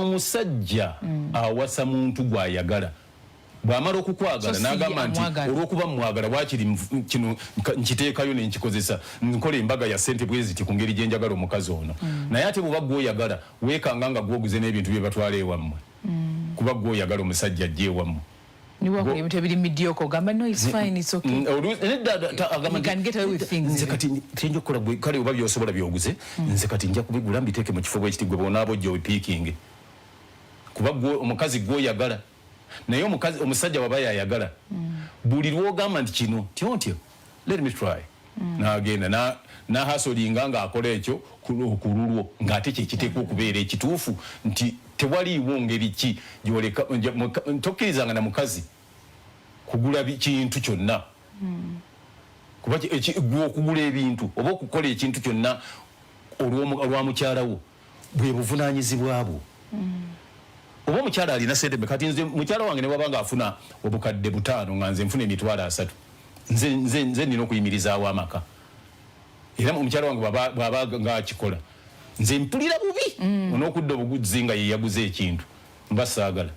Omusajja awasa muntu gw'ayagala bw'amala okukwagala n'agamba nti olw'okuba mwagala waakiri kino nkiteekayo ne nkikozesa nkola embaga ya ssente bweziti ku ngeri gye njagala omukazi ono naye ate bw'oba gw'oyagala weekanga nga gwoguze n'ebintu bye batwala ewammwe kuba gw'oyagala omusajja ajja ewammwe. Ebintu ebiri mediocre ogamba no it's fine it's okay. You can get away with things. Nze kati tenjo okukola kale oba by'osobola by'oguze nze kati nja kubigula mbiteeke mu kifo bw'ekiti gwe bonaabo gye opiikinge kuba omukazi gw'oyagala naye omusajja waba yayagala buli lw'ogamba nti kino tyontyo let me try n'agenda n'ahasolinga ng'akola ekyo ku lulwo ng'ate kyekiteekwa okubeera ekituufu nti tewaliiwo ngeri ki gy'oleka tokkirizanga na mukazi kugula kintu kyonna kuba okugula ebintu oba okukola ekintu kyonna olwa mukyala wo bwe buvunaanyizibwa bwo. Oba omukyala alina sente kati nze mukyala wange ne bw'aba ng'afuna obukadde 5 nga nze nfuna emitwalo 3 nze nina okuyimirizaawo amaka era omukyala wange bw'aba ng'akikola nze mpulira bubi on'okudda obuguzi nga ye yaguze ekintu mba saagala.